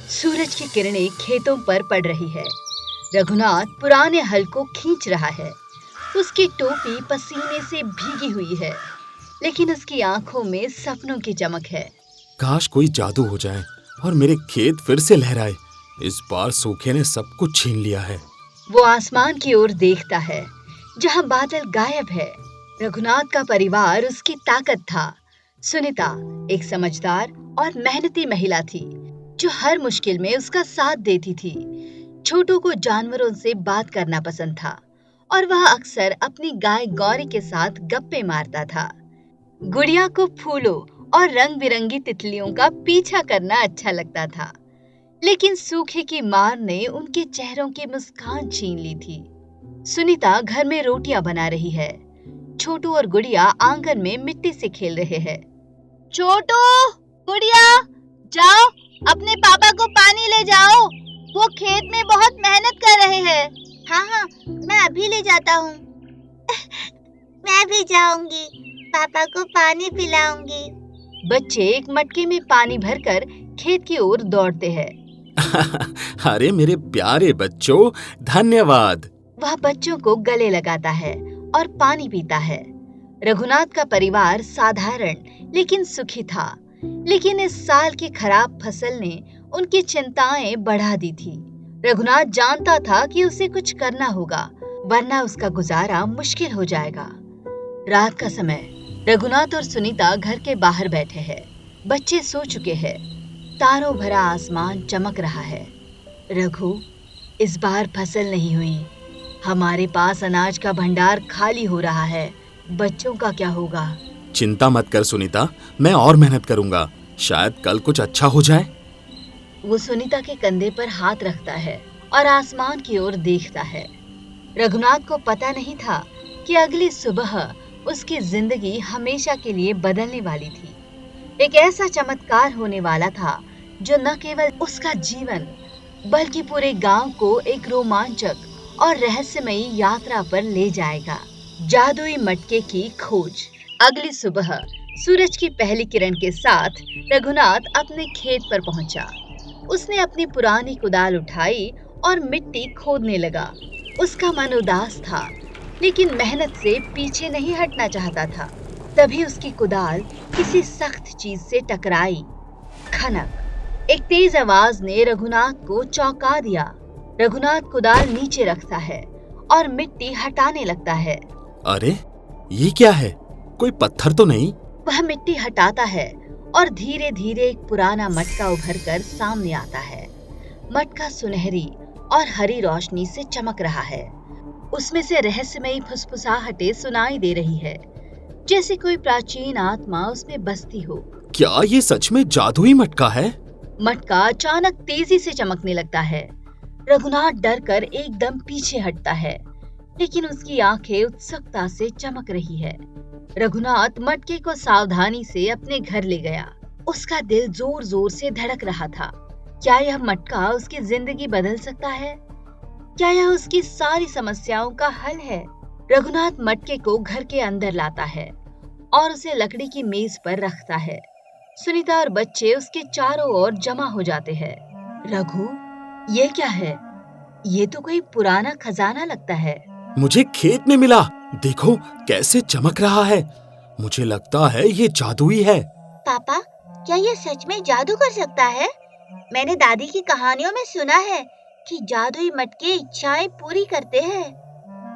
सूरज की किरणें खेतों पर पड़ रही है। रघुनाथ पुराने हल को खींच रहा है। उसकी टोपी पसीने से भीगी हुई है, लेकिन उसकी आंखों में सपनों की चमक है। काश कोई जादू हो जाए और मेरे खेत फिर से लहराए। इस बार सूखे ने सब कुछ छीन लिया है। वो आसमान की ओर देखता है, जहां बादल गायब है। रघुनाथ का परिवार उसकी ताकत था। सुनीता एक समझदार और मेहनती महिला थी, जो हर मुश्किल में उसका साथ देती थी। छोटू को जानवरों से बात करना पसंद था और वह अक्सर अपनी गाय गौरी के साथ गप्पे मारता था। गुड़िया को फूलों और रंग बिरंगी तितलियों का पीछा करना अच्छा लगता था, लेकिन सूखे की मार ने उनके चेहरों की मुस्कान छीन ली थी। सुनीता घर में रोटियां बना रही है। छोटू और गुड़िया आंगन में मिट्टी से खेल रहे हैं। छोटू, गुड़िया, जाओ अपने पापा को पानी ले जाओ। वो खेत में बहुत मेहनत कर रहे हैं। हाँ, मैं अभी ले जाता हूँ। मैं भी जाऊंगी, पापा को पानी पिलाऊंगी। बच्चे एक मटके में पानी भरकर खेत की ओर दौड़ते हैं। अरे मेरे प्यारे बच्चों, धन्यवाद। वह बच्चों को गले लगाता है और पानी पीता है। रघुनाथ का परिवार साधारण लेकिन सुखी था, लेकिन इस साल की खराब फसल ने उनकी चिंताएं बढ़ा दी थी। रघुनाथ जानता था कि उसे कुछ करना होगा, वरना उसका गुजारा मुश्किल हो जाएगा। रात का समय, रघुनाथ और सुनीता घर के बाहर बैठे हैं। बच्चे सो चुके हैं। तारों भरा आसमान चमक रहा है। रघु, इस बार फसल नहीं हुई। हमारे पास अनाज का भंडार खाली हो रहा है। बच्चों का क्या होगा? चिंता मत कर सुनीता, मैं और मेहनत करूंगा। शायद कल कुछ अच्छा हो जाए। वो सुनीता के कंधे पर हाथ रखता है और आसमान की ओर देखता है। रघुनाथ को पता नहीं था कि अगली सुबह उसकी जिंदगी हमेशा के लिए बदलने वाली थी। एक ऐसा चमत्कार होने वाला था जो न केवल उसका जीवन बल्कि पूरे गांव को एक रोमांचक और रहस्यमयी यात्रा पर ले जाएगा। जादुई मटके की खोज। अगली सुबह सूरज की पहली किरण के साथ रघुनाथ अपने खेत पर पहुंचा। उसने अपनी पुरानी कुदाल उठाई और मिट्टी खोदने लगा। उसका मन उदास था, लेकिन मेहनत से पीछे नहीं हटना चाहता था। तभी उसकी कुदाल किसी सख्त चीज से टकराई। खनक! एक तेज आवाज ने रघुनाथ को चौंका दिया। रघुनाथ कुदाल नीचे रखता है और मिट्टी हटाने लगता है। अरे, ये क्या है? कोई पत्थर तो नहीं? वह मिट्टी हटाता है और धीरे धीरे एक पुराना मटका उभरकर सामने आता है। मटका सुनहरी और हरी रोशनी से चमक रहा है। उसमें से रहस्यमयी फुसफुसाहटें सुनाई दे रही है, जैसे कोई प्राचीन आत्मा उसमें बसती हो। क्या ये सच में जादुई मटका है? मटका अचानक तेजी से चमकने लगता है। रघुनाथ डरकर एकदम पीछे हटता है, लेकिन उसकी आंखें उत्सुकता से चमक रही है। रघुनाथ मटके को सावधानी से अपने घर ले गया। उसका दिल जोर जोर से धड़क रहा था। क्या यह मटका उसकी जिंदगी बदल सकता है? क्या यह उसकी सारी समस्याओं का हल है? रघुनाथ मटके को घर के अंदर लाता है और उसे लकड़ी की मेज पर रखता है। सुनीता और बच्चे उसके चारों ओर जमा हो जाते हैं। रघु, ये क्या है? ये तो कोई पुराना खजाना लगता है। मुझे खेत में मिला। देखो कैसे चमक रहा है। मुझे लगता है ये जादुई है। पापा, क्या ये सच में जादू कर सकता है? मैंने दादी की कहानियों में सुना है कि जादुई मटके इच्छाएं पूरी करते हैं।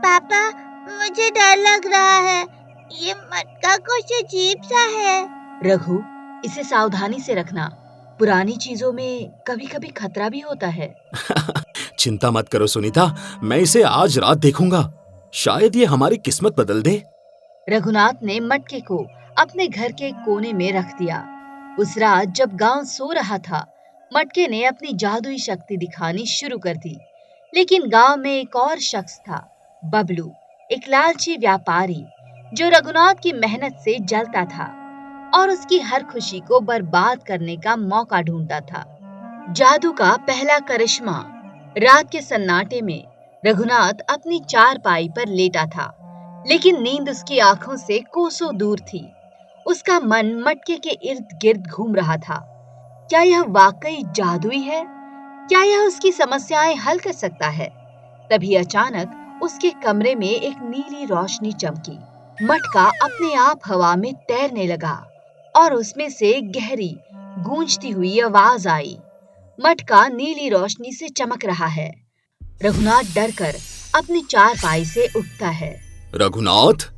पापा, मुझे डर लग रहा है। ये मटका कुछ अजीब सा है। रघु, इसे सावधानी से रखना। पुरानी चीजों में कभी-कभी खतरा भी होता है। चिंता मत करो सुनीता, मैं इसे आज रात देखूंगा। शायद ये हमारी किस्मत बदल दे। रघुनाथ ने मटके को अपने घर के कोने में रख दिया। उस रात जब गांव सो रहा था, मटके ने अपनी जादुई शक्ति दिखानी शुरू कर दी। लेकिन गांव में एक और शख्स था, बबलू, एक लालची व्यापारी जो रघुनाथ की मेहनत से जलता था और उसकी हर खुशी को बर्बाद करने का मौका ढूंढता था। जादू का पहला करिश्मा। रात के सन्नाटे में रघुनाथ अपनी चारपाई पर लेटा था, लेकिन नींद उसकी आंखों से कोसों दूर थी। उसका मन मटके के इर्द गिर्द घूम रहा था। क्या यह वाकई जादुई है क्या यह उसकी समस्याएं हल कर सकता है? तभी अचानक उसके कमरे में एक नीली रोशनी चमकी। मटका अपने आप हवा में तैरने लगा और उसमें से गहरी गूंजती हुई आवाज आई। मटका नीली रोशनी से चमक रहा है। रघुनाथ डरकर अपनी चारपाई से उठता है। रघुनाथ,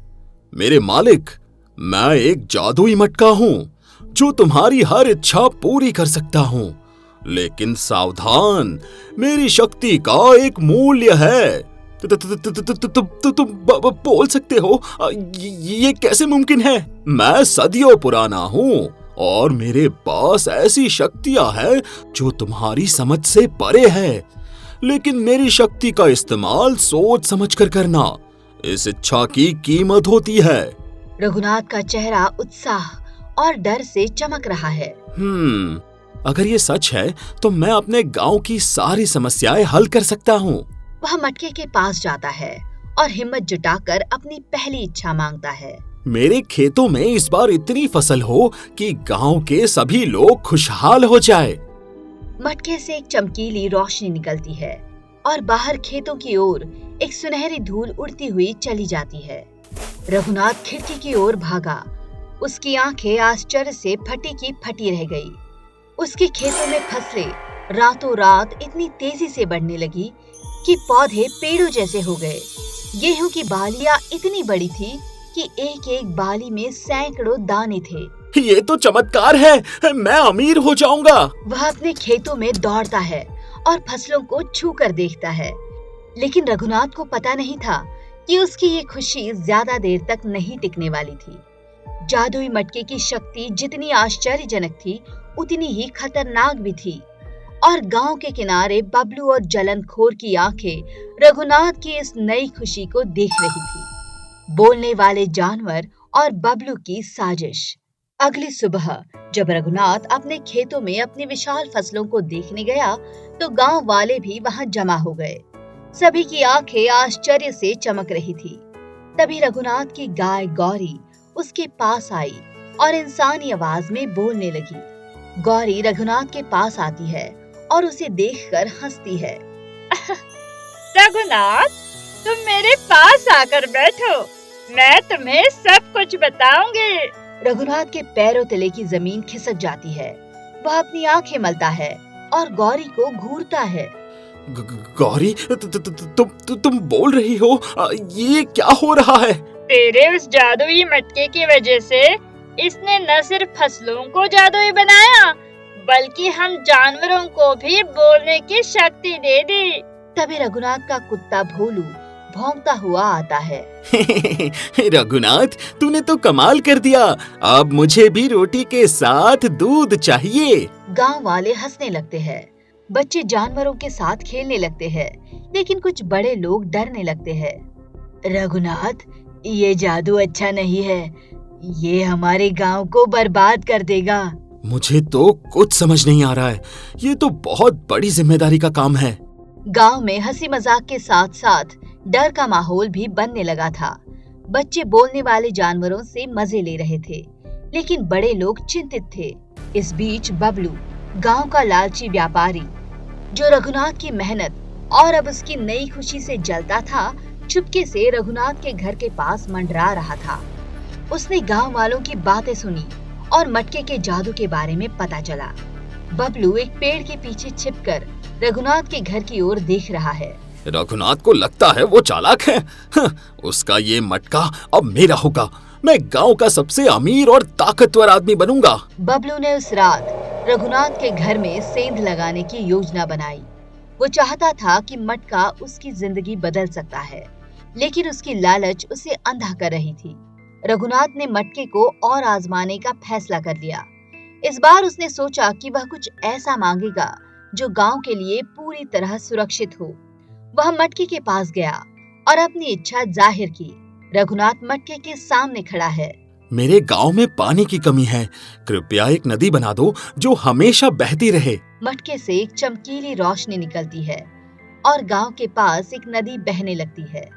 मेरे मालिक, मैं एक जादुई मटका हूँ जो तुम्हारी हर इच्छा पूरी कर सकता हूँ। लेकिन सावधान, मेरी शक्ति का एक मूल्य है। तुम बोल सकते हो, ये कैसे मुमकिन है? मैं सदियों पुराना हूँ और मेरे पास ऐसी शक्तियां हैं जो तुम्हारी समझ से परे है। लेकिन मेरी शक्ति का इस्तेमाल सोच समझकर करना इस इच्छा की कीमत होती है। रघुनाथ का चेहरा उत्साह और डर से चमक रहा है। अगर ये सच है तो मैं अपने गांव की सारी समस्याएं हल कर सकता हूँ। वह मटके के पास जाता है और हिम्मत जुटाकर अपनी पहली इच्छा मांगता है। मेरे खेतों में इस बार इतनी फसल हो कि गांव के सभी लोग खुशहाल हो जाए। मटके से एक चमकीली रोशनी निकलती है और बाहर खेतों की ओर एक सुनहरी धूल उड़ती हुई चली जाती है। रघुनाथ खिड़की की ओर भागा। उसकी आंखें आश्चर्य से फटी की फटी रह गई। उसके खेतों में फसलें रातों रात इतनी तेजी से बढ़ने लगी कि पौधे पेड़ों जैसे हो गए। गेहूं की बालियां इतनी बड़ी थी कि एक एक बाली में सैकड़ों दाने थे। ये तो चमत्कार है, मैं अमीर हो जाऊंगा। वह अपने खेतों में दौड़ता है और फसलों को छू कर देखता है। लेकिन रघुनाथ को पता नहीं था कि उसकी ये खुशी ज्यादा देर तक नहीं टिकने वाली थी। जादुई मटके की शक्ति जितनी आश्चर्यजनक थी, उतनी ही खतरनाक भी थी। और गांव के किनारे बबलू और जलनखोर की आंखें रघुनाथ की इस नई खुशी को देख रही थी। बोलने वाले जानवर और बबलू की साजिश। अगली सुबह जब रघुनाथ अपने खेतों में अपनी विशाल फसलों को देखने गया तो गांव वाले भी वहां जमा हो गए। सभी की आंखें आश्चर्य से चमक रही थी। तभी रघुनाथ की गाय गौरी उसके पास आई और इंसानी आवाज में बोलने लगी। गौरी रघुनाथ के पास आती है और उसे देखकर हंसती है। रघुनाथ, तुम मेरे पास आकर बैठो, मैं तुम्हें सब कुछ बताऊंगी। रघुनाथ के पैरों तले की जमीन खिसक जाती है। वह अपनी आंखें मलता है और गौरी को घूरता है। गौरी, तुम बोल रही हो? ये क्या हो रहा है? तेरे उस जादुई मटके की वजह से इसने न सिर्फ फसलों को जादुई बनाया, बल्कि हम जानवरों को भी बोलने की शक्ति दे दी। तभी रघुनाथ का कुत्ता भोलू भौंकता हुआ आता है। रघुनाथ, तूने तो कमाल कर दिया। अब मुझे भी रोटी के साथ दूध चाहिए। गांव वाले हंसने लगते हैं। बच्चे जानवरों के साथ खेलने लगते हैं, लेकिन कुछ बड़े लोग डरने लगते हैं। रघुनाथ, ये जादू अच्छा नहीं है। ये हमारे गांव को बर्बाद कर देगा। मुझे तो कुछ समझ नहीं आ रहा है। ये तो बहुत बड़ी जिम्मेदारी का काम है। गांव में हंसी मजाक के साथ साथ डर का माहौल भी बनने लगा था। बच्चे बोलने वाले जानवरों से मजे ले रहे थे, लेकिन बड़े लोग चिंतित थे। इस बीच बबलू, गांव का लालची व्यापारी, जो रघुनाथ की मेहनत और अब उसकी नई खुशी से जलता था, चुपके से रघुनाथ के घर के पास मंडरा रहा था। उसने गांव वालों की बातें सुनी और मटके के जादू के बारे में पता चला। बबलू एक पेड़ के पीछे छिपकर रघुनाथ के घर की ओर देख रहा है। रघुनाथ को लगता है वो चालाक है। उसका ये मटका अब मेरा होगा। मैं गांव का सबसे अमीर और ताकतवर आदमी बनूंगा। बबलू ने उस रात रघुनाथ के घर में सेंध लगाने की योजना बनाई। वो चाहता था कि मटका उसकी जिंदगी बदल सकता है, लेकिन उसकी लालच उसे अंधा कर रही थी। रघुनाथ ने मटके को और आजमाने का फैसला कर लिया। इस बार उसने सोचा कि वह कुछ ऐसा मांगेगा जो गांव के लिए पूरी तरह सुरक्षित हो। वह मटके के पास गया और अपनी इच्छा जाहिर की। रघुनाथ मटके के सामने खड़ा है। मेरे गांव में पानी की कमी है। कृपया एक नदी बना दो जो हमेशा बहती रहे। मटके से एक चमकीली रोशनी निकलती है और गांव के पास एक नदी बहने लगती है।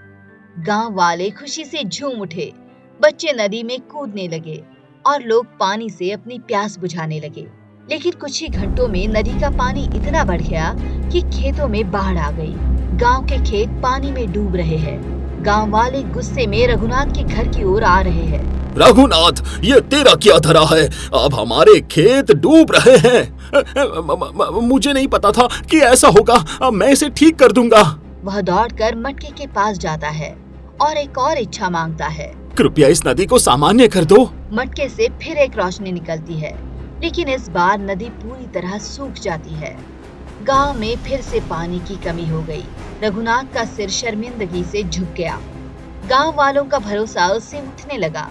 गांव वाले खुशी से झूम उठे। बच्चे नदी में कूदने लगे और लोग पानी से अपनी प्यास बुझाने लगे। लेकिन कुछ ही घंटों में नदी का पानी इतना बढ़ गया कि खेतों में बाढ़ आ गई। गांव के खेत पानी में डूब रहे हैं। गांव वाले गुस्से में रघुनाथ के घर की ओर आ रहे हैं। रघुनाथ, ये तेरा क्या धरा है? अब हमारे खेत डूब रहे हैं। मुझे नहीं पता था कि ऐसा होगा। अब मैं इसे ठीक कर दूंगा। वह दौड़कर मटके के पास जाता है और एक और इच्छा मांगता है। कृपया इस नदी को सामान्य कर दो। मटके से फिर एक रोशनी निकलती है, लेकिन इस बार नदी पूरी तरह सूख जाती है। गांव में फिर से पानी की कमी हो गई। रघुनाथ का सिर शर्मिंदगी से झुक गया। गांव वालों का भरोसा उससे उठने लगा।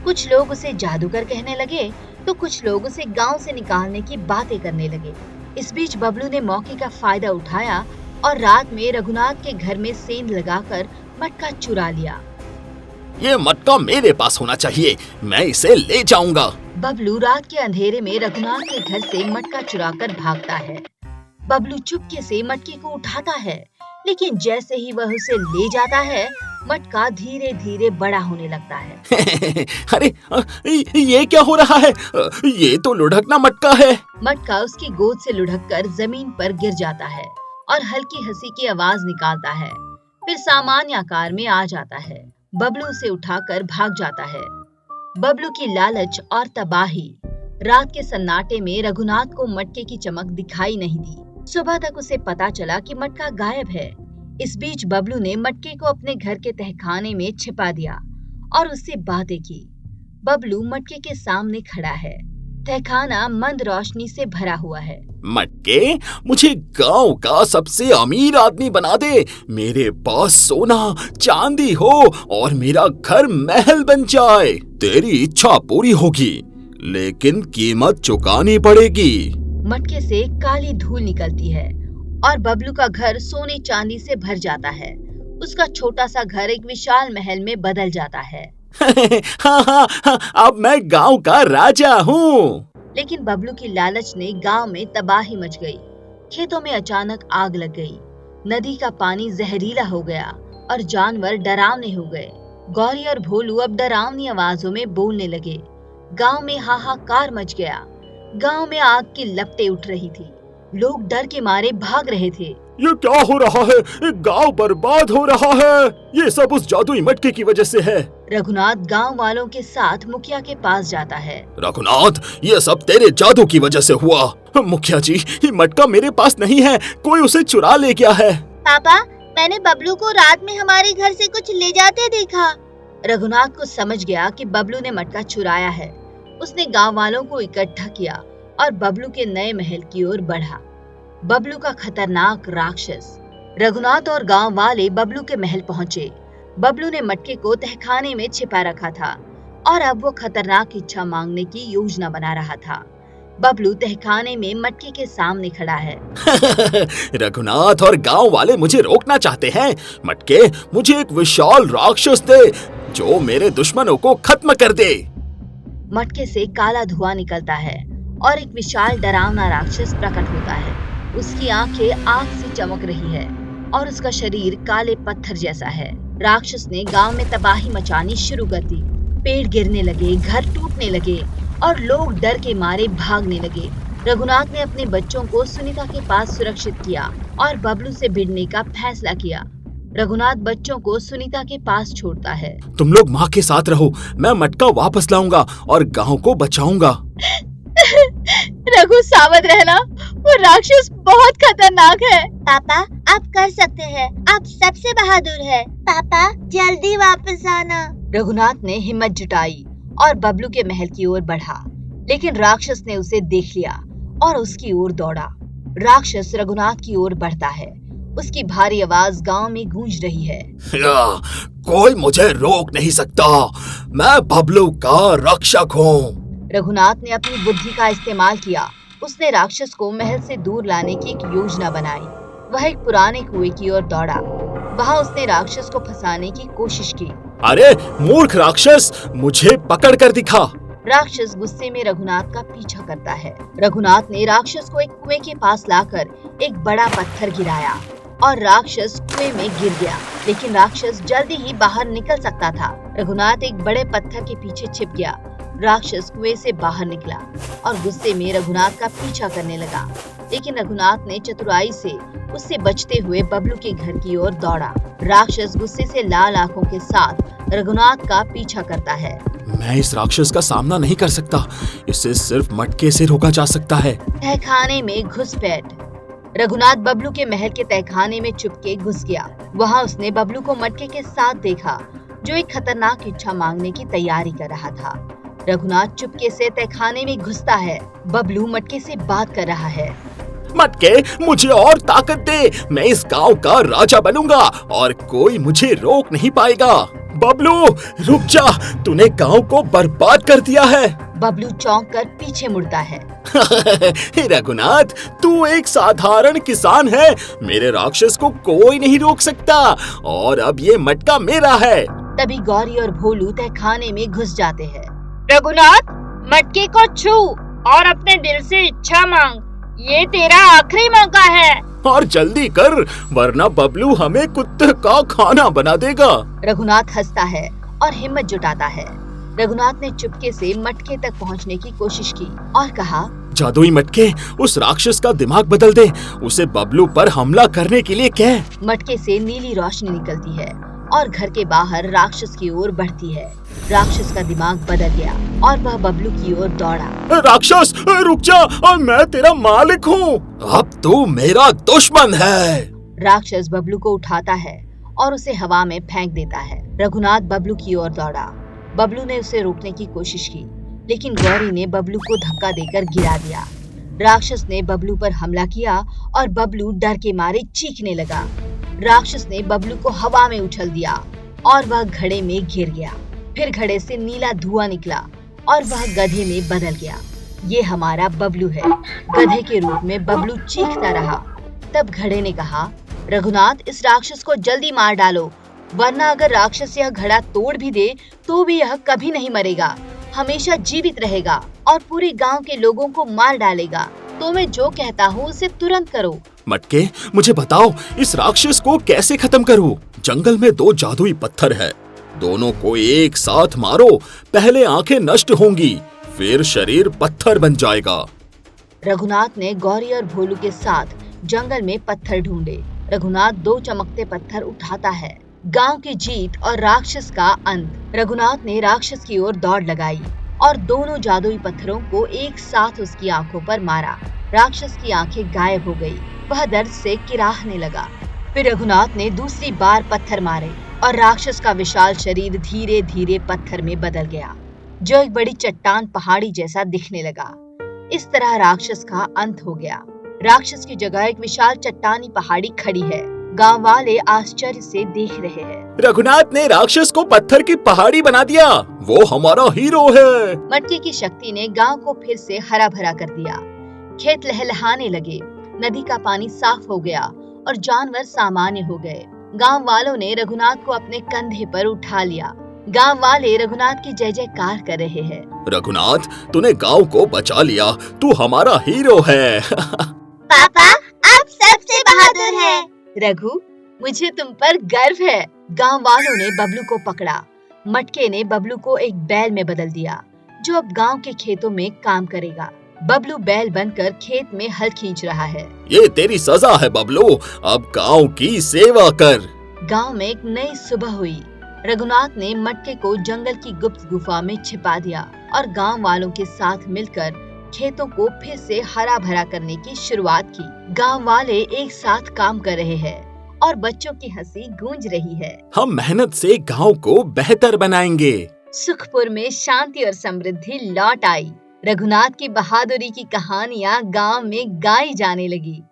कुछ लोग उसे जादूगर कहने लगे तो कुछ लोग उसे गांव से निकालने की बातें करने लगे। इस बीच बबलू ने मौके का फायदा उठाया और रात में रघुनाथ के घर में सेंध लगाकर मटका चुरा लिया। ये मटका मेरे पास होना चाहिए, मैं इसे ले जाऊंगा। बबलू रात के अंधेरे में रघुनाथ के घर से मटका चुराकर भागता है। बबलू चुपके से मटके को उठाता है, लेकिन जैसे ही वह उसे ले जाता है, मटका धीरे धीरे बड़ा होने लगता है। अरे ये क्या हो रहा है? ये तो लुढ़कना मटका है। मटका उसकी गोद से लुढ़ककर जमीन पर गिर जाता है और हल्की हंसी की आवाज निकालता है। फिर सामान्य आकार में आ जाता है। बबलू उसे उठाकर भाग जाता है। बबलू की लालच और तबाही। रात के सन्नाटे में रघुनाथ को मटके की चमक दिखाई नहीं दी। सुबह तक उसे पता चला कि मटका गायब है। इस बीच बबलू ने मटके को अपने घर के तहखाने में छिपा दिया और उससे बातें की। बबलू मटके के सामने खड़ा है। तहखाना मंद रोशनी से भरा हुआ है। मटके, मुझे गांव का सबसे अमीर आदमी बना दे। मेरे पास सोना चांदी हो और मेरा घर महल बन जाए। तेरी इच्छा पूरी होगी, लेकिन कीमत चुकानी पड़ेगी। मटके से काली धूल निकलती है और बबलू का घर सोने चांदी से भर जाता है। उसका छोटा सा घर एक विशाल महल में बदल जाता है। हाँ, अब मैं गांव का राजा हूँ। लेकिन बबलू की लालच ने गांव में तबाही मच गई। खेतों में अचानक आग लग गई। नदी का पानी जहरीला हो गया और जानवर डरावने हो गए। गौरी और भोलू अब डरावनी आवाजों में बोलने लगे। गांव में हाहाकार मच गया। गांव में आग की लपटें उठ रही थी। लोग डर के मारे भाग रहे थे। ये क्या हो रहा है? गांव बर्बाद हो रहा है। ये सब उस जादुई मटके की वजह से है। रघुनाथ गांव वालों के साथ मुखिया के पास जाता है। रघुनाथ, ये सब तेरे जादू की वजह से हुआ। मुखिया जी, ये मटका मेरे पास नहीं है, कोई उसे चुरा ले गया है। पापा, मैंने बबलू को रात में हमारे घर से कुछ ले जाते देखा। रघुनाथ को समझ गया कि बबलू ने मटका चुराया है। उसने गांव वालों को इकट्ठा किया और बबलू के नए महल की ओर बढ़ा। बबलू का खतरनाक राक्षस। रघुनाथ और गांव वाले बबलू के महल पहुंचे। बबलू ने मटके को तहखाने में छिपा रखा था और अब वो खतरनाक इच्छा मांगने की योजना बना रहा था। बबलू तहखाने में मटके के सामने खड़ा है। रघुनाथ और गांव वाले मुझे रोकना चाहते हैं। मटके, मुझे एक विशाल राक्षस दे जो मेरे दुश्मनों को खत्म कर दे। मटके से काला धुआं निकलता है और एक विशाल डरावना राक्षस प्रकट होता है। उसकी आंखें आग से चमक रही है और उसका शरीर काले पत्थर जैसा है। राक्षस ने गांव में तबाही मचानी शुरू कर दी। पेड़ गिरने लगे, घर टूटने लगे और लोग डर के मारे भागने लगे। रघुनाथ ने अपने बच्चों को सुनीता के पास सुरक्षित किया और बबलू से भिड़ने का फैसला किया। रघुनाथ बच्चों को सुनीता के पास छोड़ता है। तुम लोग माँ के साथ रहो, मैं मटका वापस लाऊंगा और गांव को बचाऊंगा। रघु, सावध रहना, वो राक्षस बहुत खतरनाक है। पापा, आप कर सकते हैं, आप सबसे बहादुर हैं। पापा, जल्दी वापस आना। रघुनाथ ने हिम्मत जुटाई और बबलू के महल की ओर बढ़ा, लेकिन राक्षस ने उसे देख लिया और उसकी ओर दौड़ा। राक्षस रघुनाथ की ओर बढ़ता है। उसकी भारी आवाज गांव में गूंज रही है। कोई मुझे रोक नहीं सकता, मैं बबलू का रक्षक हूँ। रघुनाथ ने अपनी बुद्धि का इस्तेमाल किया। उसने राक्षस को महल से दूर लाने की एक योजना बनाई। वह एक पुराने कुएं की ओर दौड़ा। वहां उसने राक्षस को फंसाने की कोशिश की। अरे मूर्ख राक्षस, मुझे पकड़ कर दिखा। राक्षस गुस्से में रघुनाथ का पीछा करता है। रघुनाथ ने राक्षस को एक कुएं के पास लाकर एक बड़ा पत्थर गिराया और राक्षस कुएं में गिर गया। लेकिन राक्षस जल्दी ही बाहर निकल सकता था। रघुनाथ एक बड़े पत्थर के पीछे छिप गया। राक्षस कुएं से बाहर निकला और गुस्से में रघुनाथ का पीछा करने लगा, लेकिन रघुनाथ ने चतुराई से उससे बचते हुए बबलू के घर की ओर दौड़ा। राक्षस गुस्से से लाल आंखों के साथ रघुनाथ का पीछा करता है। मैं इस राक्षस का सामना नहीं कर सकता, इसे सिर्फ मटके से रोका जा सकता है। तहखाने में घुसपैठ। रघुनाथ बबलू के महल के तहखाने में चुपके घुस गया। वहां उसने बबलू को मटके के साथ देखा, जो एक खतरनाक इच्छा मांगने की तैयारी कर रहा था। रघुनाथ चुपके से तहखाने में घुसता है। बबलू मटके से बात कर रहा है। मटके, मुझे और ताकत दे, मैं इस गांव का राजा बनूंगा और कोई मुझे रोक नहीं पाएगा। बबलू रुक जा, तूने गांव को बर्बाद कर दिया है। बबलू चौंक कर पीछे मुड़ता है। रघुनाथ, तू एक साधारण किसान है, मेरे राक्षस को कोई नहीं रोक सकता और अब ये मटका मेरा है। तभी गौरी और भोलू तहखाने में घुस जाते हैं। रघुनाथ, मटके को छू और अपने दिल से इच्छा मांग, ये तेरा आखिरी मौका है। और जल्दी कर, वरना बबलू हमें कुत्ते का खाना बना देगा। रघुनाथ हंसता है और हिम्मत जुटाता है। रघुनाथ ने चुपके से मटके तक पहुंचने की कोशिश की और कहा, जादुई मटके, उस राक्षस का दिमाग बदल दे, उसे बबलू पर हमला करने के लिए कह। मटके से नीली रोशनी निकलती है और घर के बाहर राक्षस की ओर बढ़ती है। राक्षस का दिमाग बदल गया और वह बबलू की ओर दौड़ा। राक्षस रुक जा, मैं तेरा मालिक हूँ, अब तू मेरा दुश्मन है। राक्षस बबलू को उठाता है और उसे हवा में फेंक देता है। रघुनाथ बबलू की ओर दौड़ा। बबलू ने उसे रोकने की कोशिश की, लेकिन गौरी ने बबलू को धक्का देकर गिरा दिया। राक्षस ने बबलू पर हमला किया और बबलू डर के मारे चीखने लगा। राक्षस ने बबलू को हवा में उछल दिया और वह घड़े में गिर गया। फिर घड़े से नीला धुआं निकला और वह गधे में बदल गया। ये हमारा बबलू है। गधे के रूप में बबलू चीखता रहा। तब घड़े ने कहा, रघुनाथ, इस राक्षस को जल्दी मार डालो, वरना अगर राक्षस यह घड़ा तोड़ भी दे तो भी यह कभी नहीं मरेगा, हमेशा जीवित रहेगा और पूरे गांव के लोगों को मार डालेगा। तो मैं जो कहता हूँ उसे तुरंत करो। मटके, मुझे बताओ, इस राक्षस को कैसे खत्म करूं? जंगल में 2 जादुई पत्थर है, दोनों को एक साथ मारो, पहले आंखें नष्ट होंगी, फिर शरीर पत्थर बन जाएगा। रघुनाथ ने गौरी और भोलू के साथ जंगल में पत्थर ढूंढे। रघुनाथ 2 चमकते पत्थर उठाता है। गांव की जीत और राक्षस का अंत। रघुनाथ ने राक्षस की ओर दौड़ लगाई और दोनों जादुई पत्थरों को एक साथ उसकी आंखों पर मारा। राक्षस की आंखें गायब हो गई। वह दर्द से किराहने लगा। फिर रघुनाथ ने दूसरी बार पत्थर मारे और राक्षस का विशाल शरीर धीरे धीरे पत्थर में बदल गया, जो एक बड़ी चट्टान पहाड़ी जैसा दिखने लगा। इस तरह राक्षस का अंत हो गया। राक्षस की जगह एक विशाल चट्टानी पहाड़ी खड़ी है। गांव वाले आश्चर्य से देख रहे हैं। रघुनाथ ने राक्षस को पत्थर की पहाड़ी बना दिया, वो हमारा हीरो है। मटके की शक्ति ने गांव को फिर से हरा भरा कर दिया। खेत लहलहाने लगे, नदी का पानी साफ हो गया और जानवर सामान्य हो गए। गांव वालों ने रघुनाथ को अपने कंधे पर उठा लिया। गांव वाले रघुनाथ की जय जयकार कर रहे हैं। रघुनाथ, तूने गांव को बचा लिया, तू हमारा हीरो है। पापा, आप सबसे बहादुर हैं। रघु, मुझे तुम पर गर्व है। गांव वालों ने बबलू को पकड़ा। मटके ने बबलू को एक बैल में बदल दिया, जो अब गांव के खेतों में काम करेगा। बबलू बैल बनकर खेत में हल खींच रहा है। ये तेरी सजा है बबलू, अब गांव की सेवा कर। गांव में एक नई सुबह हुई। रघुनाथ ने मटके को जंगल की गुप्त गुफा में छिपा दिया और गांव वालों के साथ मिलकर खेतों को फिर से हरा भरा करने की शुरुआत की। गांव वाले एक साथ काम कर रहे हैं और बच्चों की हंसी गूंज रही है। हम मेहनत से गांव को बेहतर बनाएंगे। सुखपुर में शांति और समृद्धि लौट आई। रघुनाथ की बहादुरी की कहानियां गांव में गाई जाने लगी।